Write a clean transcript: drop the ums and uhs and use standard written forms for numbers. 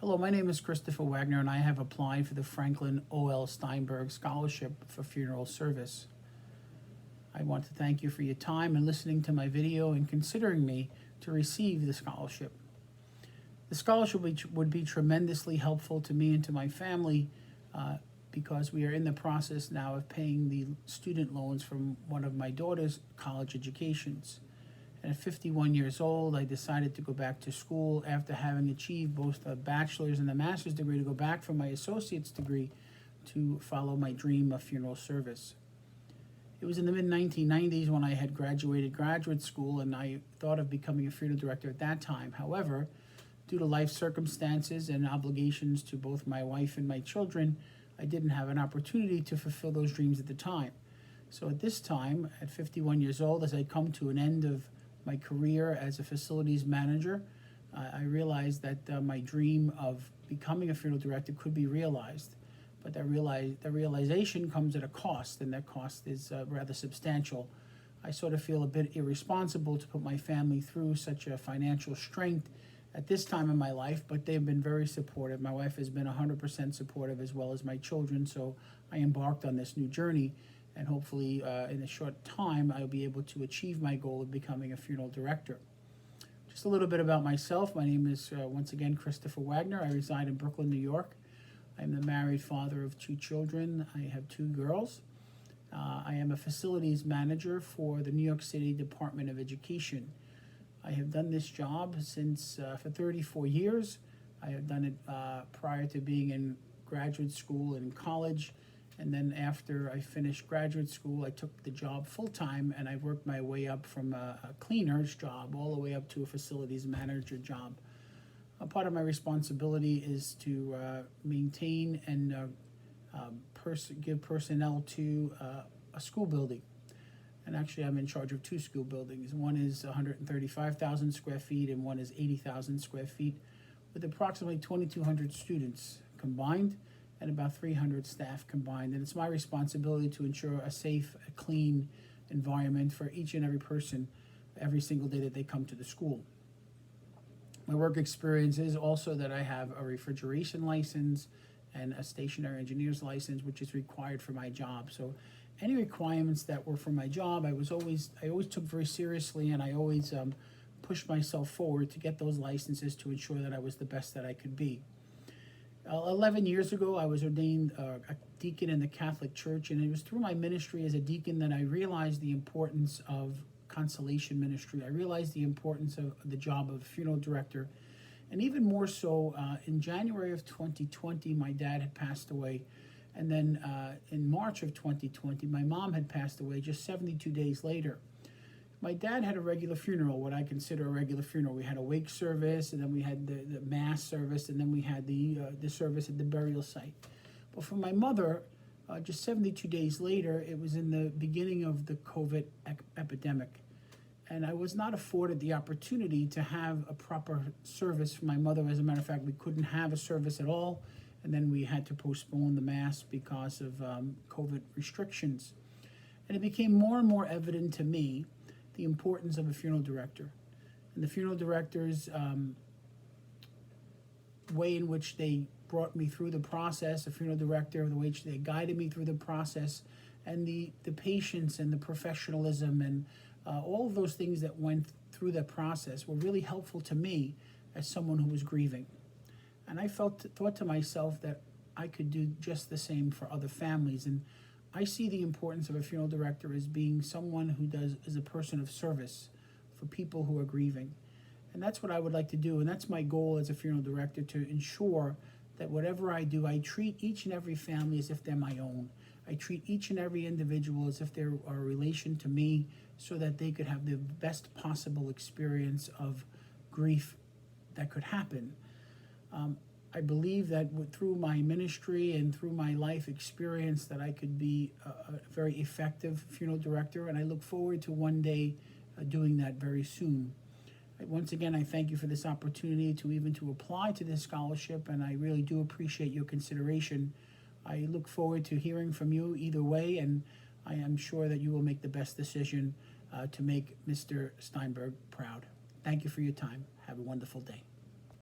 Hello, my name is Christopher Wagner, and I have applied for the Franklin O.L. Steinberg Scholarship for Funeral Service. I want to thank you for your time and listening to my video and considering me to receive the scholarship. The scholarship would be tremendously helpful to me and to my family because we are in the process now of paying the student loans from one of my daughter's college educations. And at 51 years old, I decided to go back to school after having achieved both a bachelor's and a master's degree to go back for my associate's degree to follow my dream of funeral service. It was in the mid-1990s when I had graduated graduate school, and I thought of becoming a funeral director at that time. However, due to life circumstances and obligations to both my wife and my children, I didn't have an opportunity to fulfill those dreams at the time. So at this time, at 51 years old, as I come to an end of my career as a facilities manager, I realized that my dream of becoming a funeral director could be realized. But the realization comes at a cost, and that cost is rather substantial. I sort of feel a bit irresponsible to put my family through such a financial strength at this time in my life, but they've been very supportive. My wife has been 100% supportive, as well as my children, so I embarked on this new journey, and hopefully in a short time I'll be able to achieve my goal of becoming a funeral director. Just a little bit about myself. My name is, once again, Christopher Wagner. I reside in Brooklyn, New York. I'm the married father of 2 children. I have 2 girls. I am a facilities manager for the New York City Department of Education. I have done this job for 34 years. I have done it prior to being in graduate school and college. And then after I finished graduate school, I took the job full-time, and I worked my way up from a cleaner's job all the way up to a facilities manager job. A part of my responsibility is to maintain and give personnel to a school building. And actually, I'm in charge of 2 school buildings. One is 135,000 square feet, and one is 80,000 square feet, with approximately 2,200 students combined and about 300 staff combined. And it's my responsibility to ensure a safe, clean environment for each and every person every single day that they come to the school. My work experience is also that I have a refrigeration license and a stationary engineer's license, which is required for my job. So any requirements that were for my job, I always took very seriously, and I always pushed myself forward to get those licenses to ensure that I was the best that I could be. 11 years ago, I was ordained a deacon in the Catholic Church, and it was through my ministry as a deacon that I realized the importance of consolation ministry. I realized the importance of the job of funeral director, and even more so, in January of 2020, my dad had passed away, and then in March of 2020, my mom had passed away just 72 days later. My dad had a regular funeral, what I consider a regular funeral. We had a wake service, and then we had the mass service, and then we had the service at the burial site. But for my mother, just 72 days later, it was in the beginning of the COVID epidemic. And I was not afforded the opportunity to have a proper service for my mother. As a matter of fact, we couldn't have a service at all, and then we had to postpone the mass because of COVID restrictions. And it became more and more evident to me the importance of a funeral director, and the funeral director's way in which they brought me through the process, a funeral director, the way they guided me through the process, and the patience and the professionalism and all of those things that went through that process were really helpful to me as someone who was grieving. And I thought to myself that I could do just the same for other families. And I see the importance of a funeral director as being someone who is a person of service for people who are grieving. And that's what I would like to do, and that's my goal as a funeral director, to ensure that whatever I do, I treat each and every family as if they're my own. I treat each and every individual as if they're a relation to me, so that they could have the best possible experience of grief that could happen. I believe that through my ministry and through my life experience that I could be a very effective funeral director, and I look forward to one day doing that very soon. Once again, I thank you for this opportunity to apply to this scholarship, and I really do appreciate your consideration. I look forward to hearing from you either way, and I am sure that you will make the best decision to make Mr. Steinberg proud. Thank you for your time. Have a wonderful day.